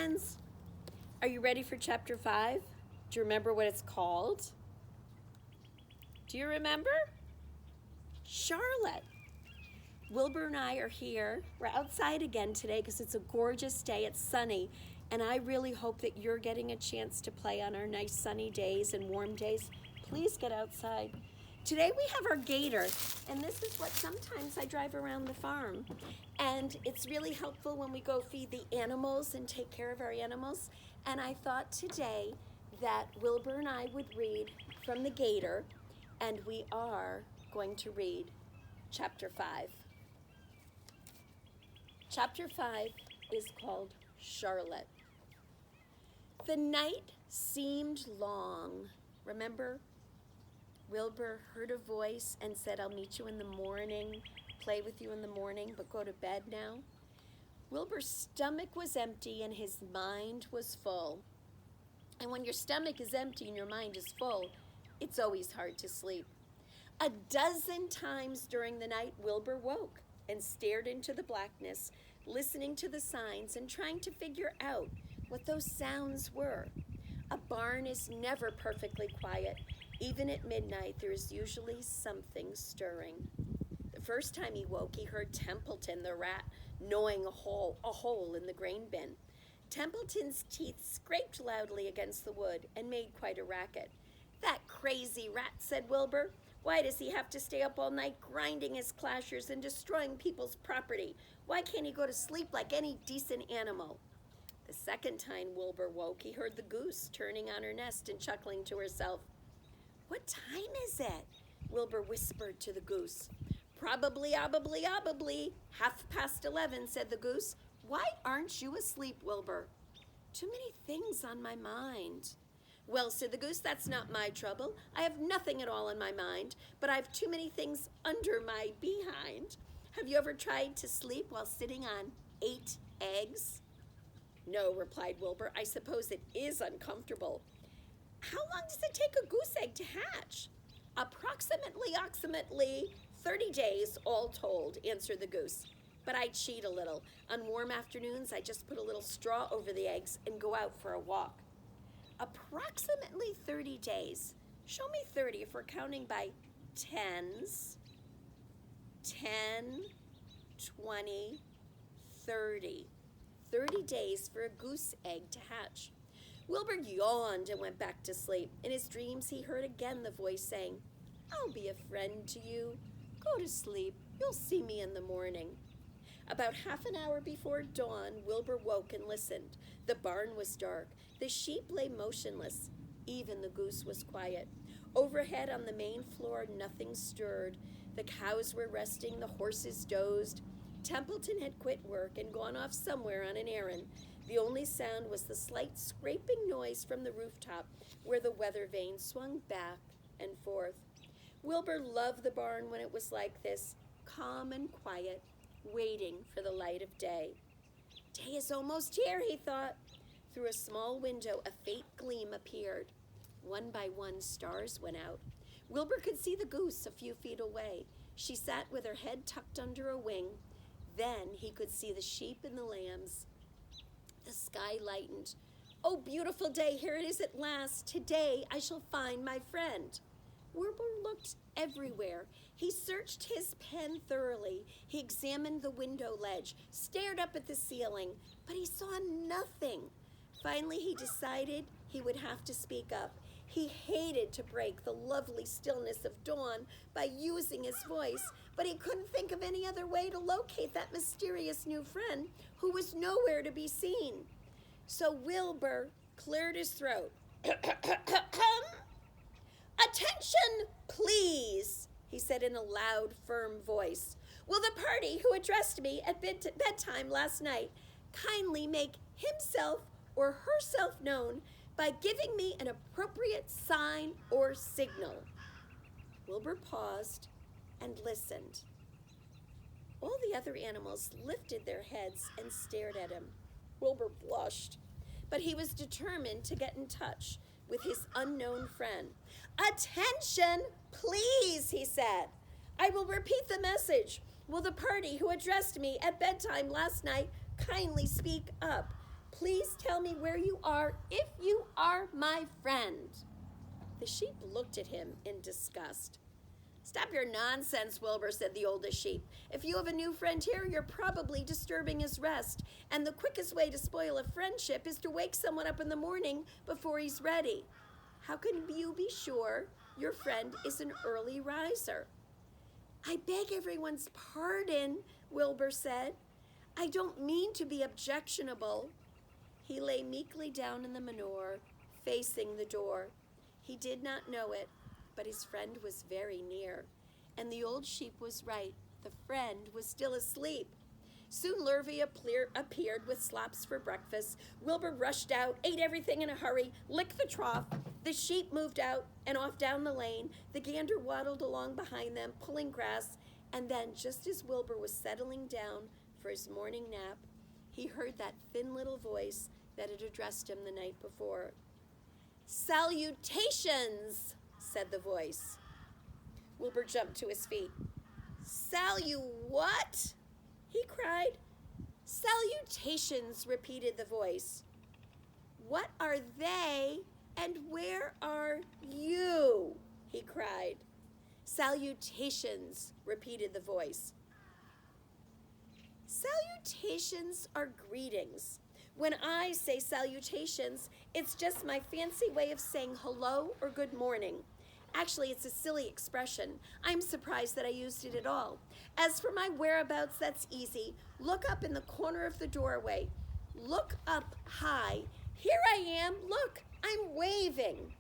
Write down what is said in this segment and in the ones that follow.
friends. Are you ready for chapter 5? Do you remember what it's called? Do you remember? Charlotte. Wilbur and I are here. We're outside again today because it's a gorgeous day. It's sunny. And I really hope that you're getting a chance to play on our nice sunny days and warm days. Please get outside. Today we have our gator, and this is what sometimes I drive around the farm. And it's really helpful when we go feed the animals and take care of our animals. And I thought today that Wilbur and I would read from the gator, and we are going to read chapter 5. Chapter 5 is called Charlotte. The night seemed long. Remember? Wilbur heard a voice and said, "I'll meet you in the morning, play with you in the morning, but go to bed now." Wilbur's stomach was empty and his mind was full. And when your stomach is empty and your mind is full, it's always hard to sleep. A dozen times during the night, Wilbur woke and stared into the blackness, listening to the signs and trying to figure out what those sounds were. A barn is never perfectly quiet. Even at midnight, there is usually something stirring. The first time he woke, he heard Templeton, the rat, gnawing a hole in the grain bin. Templeton's teeth scraped loudly against the wood and made quite a racket. "That crazy rat," said Wilbur. "Why does he have to stay up all night grinding his clashers and destroying people's property? Why can't he go to sleep like any decent animal?" The second time Wilbur woke, he heard the goose turning on her nest and chuckling to herself. "What time is it?" Wilbur whispered to the goose. "Probably, obably, 11:30, said the goose. "Why aren't you asleep, Wilbur?" "Too many things on my mind." "Well," said the goose, "that's not my trouble. I have nothing at all on my mind, but I have too many things under my behind. Have you ever tried to sleep while sitting on 8 eggs? "No," replied Wilbur. "I suppose it is uncomfortable." "How long does it take a goose egg to hatch?" Approximately 30 days, all told," answered the goose. "But I cheat a little. On warm afternoons, I just put a little straw over the eggs and go out for a walk." Approximately 30 days. Show me 30 if we're counting by tens. 10, 20, 30. 30 days for a goose egg to hatch. Wilbur yawned and went back to sleep. In his dreams, he heard again the voice saying, "I'll be a friend to you. Go to sleep. You'll see me in the morning." About half an hour before dawn, Wilbur woke and listened. The barn was dark. The sheep lay motionless. Even the goose was quiet. Overhead on the main floor, nothing stirred. The cows were resting. The horses dozed. Templeton had quit work and gone off somewhere on an errand. The only sound was the slight scraping noise from the rooftop where the weather vane swung back and forth. Wilbur loved the barn when it was like this, calm and quiet, waiting for the light of day. "Day is almost here," he thought. Through a small window, a faint gleam appeared. One by one, stars went out. Wilbur could see the goose a few feet away. She sat with her head tucked under a wing. Then he could see the sheep and the lambs. The sky lightened. "Oh, beautiful day, here it is at last. Today I shall find my friend." Wilbur looked everywhere. He searched his pen thoroughly. He examined the window ledge, stared up at the ceiling, but he saw nothing. Finally, he decided he would have to speak up. He hated to break the lovely stillness of dawn by using his voice, but he couldn't think of any other way to locate that mysterious new friend who was nowhere to be seen. So Wilbur cleared his throat. "Attention, please," he said in a loud, firm voice. "Will the party who addressed me at bedtime last night kindly make himself or herself known by giving me an appropriate sign or signal?" Wilbur paused and listened. All the other animals lifted their heads and stared at him. Wilbur blushed, but he was determined to get in touch with his unknown friend. "Attention, please," he said. "I will repeat the message. Will the party who addressed me at bedtime last night kindly speak up? Please tell me where you are if you are my friend." The sheep looked at him in disgust. "Stop your nonsense, Wilbur," said the oldest sheep. "If you have a new friend here, you're probably disturbing his rest. And the quickest way to spoil a friendship is to wake someone up in the morning before he's ready. How can you be sure your friend is an early riser?" "I beg everyone's pardon," Wilbur said. "I don't mean to be objectionable." He lay meekly down in the manure, facing the door. He did not know it, but his friend was very near. And the old sheep was right. The friend was still asleep. Soon Lurvy appeared with slops for breakfast. Wilbur rushed out, ate everything in a hurry, licked the trough. The sheep moved out and off down the lane. The gander waddled along behind them, pulling grass. And then, just as Wilbur was settling down for his morning nap, he heard that thin little voice that had addressed him the night before. "Salutations," said the voice. Wilbur jumped to his feet. "What?" he cried. "Salutations," repeated the voice. "What are they and where are you?" he cried. "Salutations," repeated the voice. Salutations are greetings. When I say salutations, it's just my fancy way of saying hello or good morning. Actually, it's a silly expression. I'm surprised that I used it at all. As for my whereabouts, that's easy. Look up in the corner of the doorway. Look up high. Here I am. Look, I'm waving.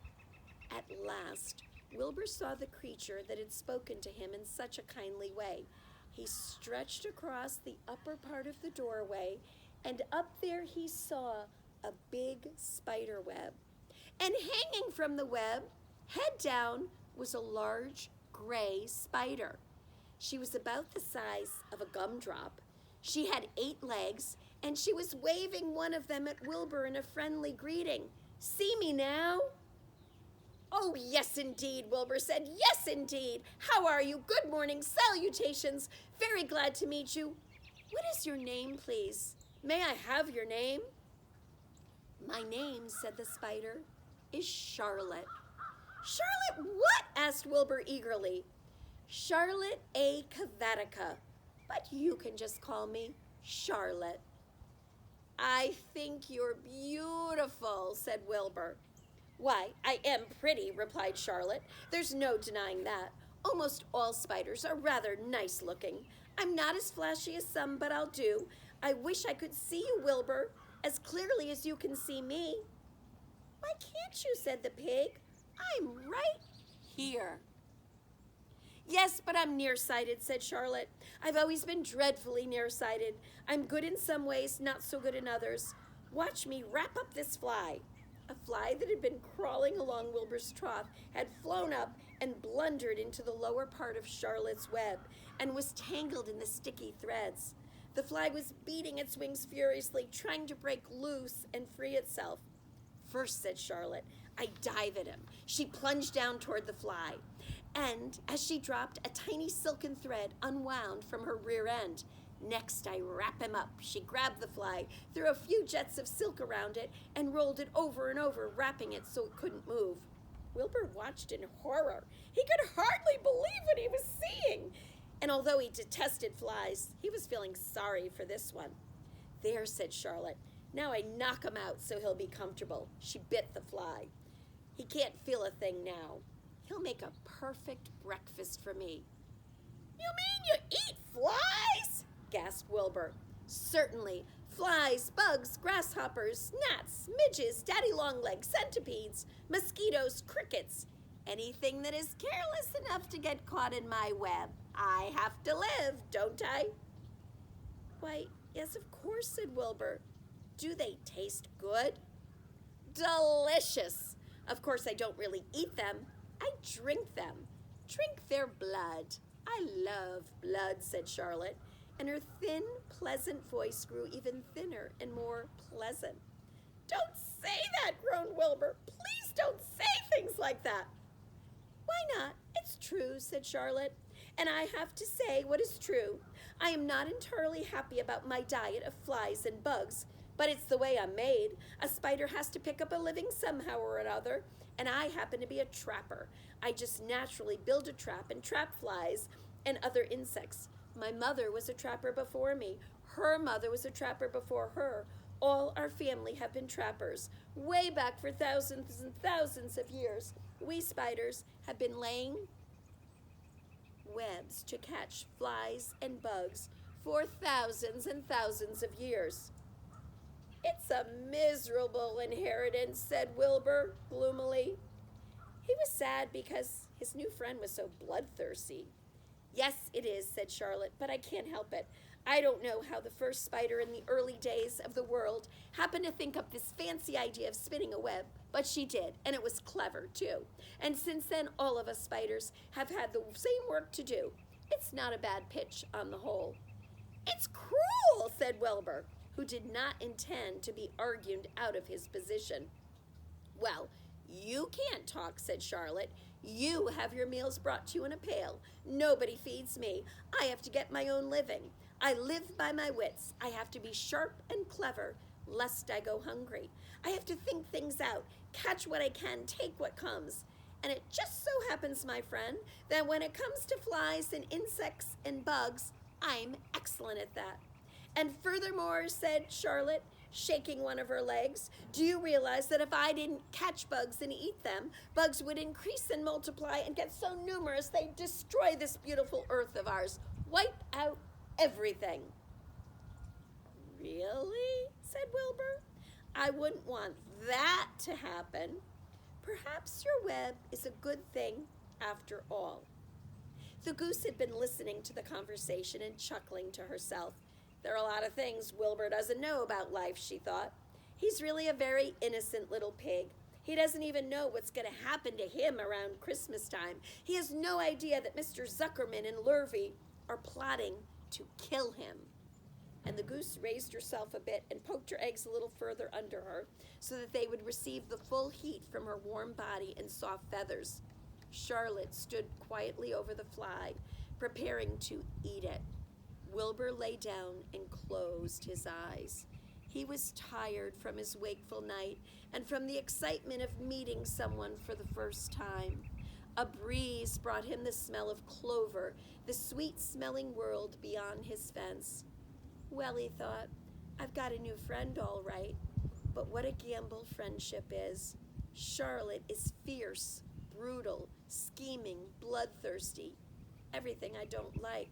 At last, Wilbur saw the creature that had spoken to him in such a kindly way. He stretched across the upper part of the doorway, and up there he saw a big spider web. And hanging from the web, head down, was a large gray spider. She was about the size of a gumdrop. She had 8 legs, and she was waving one of them at Wilbur in a friendly greeting. "See me now?" "Oh, yes, indeed," Wilbur said. "Yes, indeed. How are you? Good morning. Salutations. Very glad to meet you. What is your name, please? May I have your name?" "My name," said the spider, "is Charlotte." "Charlotte what?" asked Wilbur eagerly. "Charlotte A. Cavatica, but you can just call me Charlotte." "I think you're beautiful," said Wilbur. "Why, I am pretty," replied Charlotte. "There's no denying that. Almost all spiders are rather nice looking. I'm not as flashy as some, but I'll do. I wish I could see you, Wilbur, as clearly as you can see me." "Why can't you?" said the pig. "I'm right here." "Yes, but I'm nearsighted," said Charlotte. "I've always been dreadfully nearsighted. I'm good in some ways, not so good in others. Watch me wrap up this fly." A fly that had been crawling along Wilbur's trough had flown up and blundered into the lower part of Charlotte's web and was tangled in the sticky threads. The fly was beating its wings furiously, trying to break loose and free itself. "First," said Charlotte, "I dive at him." She plunged down toward the fly, and as she dropped, a tiny silken thread unwound from her rear end. "Next, I wrap him up." She grabbed the fly, threw a few jets of silk around it, and rolled it over and over, wrapping it so it couldn't move. Wilbur watched in horror. He could hardly believe what he was seeing. And although he detested flies, he was feeling sorry for this one. "There," said Charlotte. "Now I knock him out so he'll be comfortable." She bit the fly. "He can't feel a thing now. He'll make a perfect breakfast for me." "You mean you eat flies?" gasped Wilbur. "Certainly. Flies, bugs, grasshoppers, gnats, midges, daddy-long-legs, centipedes, mosquitoes, crickets. Anything that is careless enough to get caught in my web. I have to live, don't I?" "Why, yes, of course," said Wilbur. "Do they taste good?" "Delicious. Of course, I don't really eat them. I drink them. Drink their blood." "I love blood," said Charlotte, and her thin, pleasant voice grew even thinner and more pleasant. "Don't say that," groaned Wilbur. "Please don't say things like that." "Why not? It's true," said Charlotte. "And I have to say what is true. I am not entirely happy about my diet of flies and bugs, But it's the way I'm made. A spider has to pick up a living somehow or another, and I happen to be a trapper. I just naturally build a trap and trap flies and other insects. My mother was a trapper before me. Her mother was a trapper before her. All our family have been trappers, way back for thousands and thousands of years. We spiders have been laying webs to catch flies and bugs for thousands and thousands of years. It's a miserable inheritance, said Wilbur gloomily. He was sad because his new friend was so bloodthirsty. Yes, it is, said Charlotte, but I can't help it. I don't know how the first spider in the early days of the world happened to think up this fancy idea of spinning a web, but she did, and it was clever, too. And since then, all of us spiders have had the same work to do. It's not a bad pitch on the whole. It's cruel, said Wilbur, who did not intend to be argued out of his position. Well, you can't talk, said Charlotte. You have your meals brought to you in a pail. Nobody feeds me. I have to get my own living. I live by my wits. I have to be sharp and clever, lest I go hungry. I have to think things out, catch what I can, take what comes. And it just so happens, my friend, that when it comes to flies and insects and bugs, I'm excellent at that. And furthermore, said Charlotte, shaking one of her legs, do you realize that if I didn't catch bugs and eat them, bugs would increase and multiply and get so numerous they'd destroy this beautiful earth of ours, wipe out everything. Really? Said Wilbur. I wouldn't want that to happen. Perhaps your web is a good thing after all. The goose had been listening to the conversation and chuckling to herself. There are a lot of things Wilbur doesn't know about life, she thought. He's really a very innocent little pig. He doesn't even know what's going to happen to him around Christmas time. He has no idea that Mr. Zuckerman and Lurvy are plotting to kill him. And the goose raised herself a bit and poked her eggs a little further under her so that they would receive the full heat from her warm body and soft feathers. Charlotte stood quietly over the fly, preparing to eat it. Wilbur lay down and closed his eyes. He was tired from his wakeful night and from the excitement of meeting someone for the first time. A breeze brought him the smell of clover, the sweet-smelling world beyond his fence. Well, he thought, I've got a new friend all right, but what a gamble friendship is. Charlotte is fierce, brutal, scheming, bloodthirsty, everything I don't like.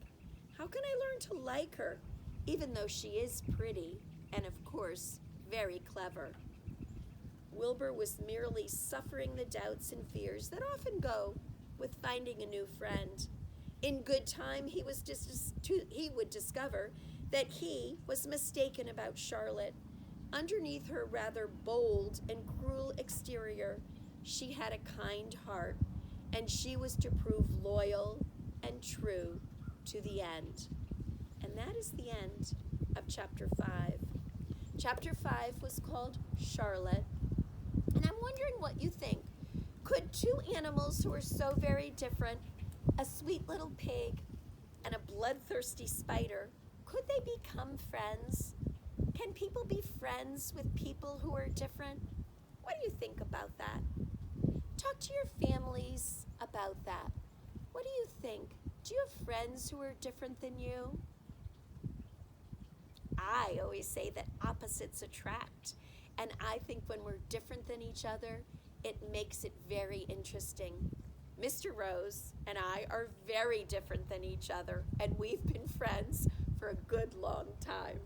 How can I learn to like her, even though she is pretty and, of course, very clever? Wilbur was merely suffering the doubts and fears that often go with finding a new friend. In good time, he would discover that he was mistaken about Charlotte. Underneath her rather bold and cruel exterior, she had a kind heart, and she was to prove loyal and true to the end. And that is the end of Chapter 5. Chapter 5 was called Charlotte. And I'm wondering what you think. Could two animals who are so very different, a sweet little pig and a bloodthirsty spider, could they become friends? Can people be friends with people who are different? What do you think about that? Talk to your families about that. What do you think? Do you have friends who are different than you? I always say that opposites attract. And I think when we're different than each other, it makes it very interesting. Mr. Rose and I are very different than each other, and we've been friends for a good long time.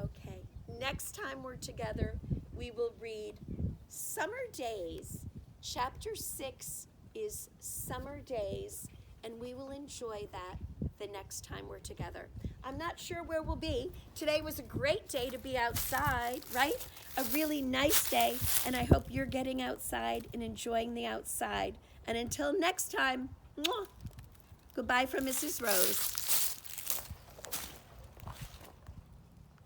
Okay, next time we're together, we will read Summer Days. Chapter 6 is Summer Days, and we will enjoy that the next time we're together. I'm not sure where we'll be. Today was a great day to be outside, right? A really nice day, and I hope you're getting outside and enjoying the outside. And until next time, mwah, goodbye from Mrs. Rose.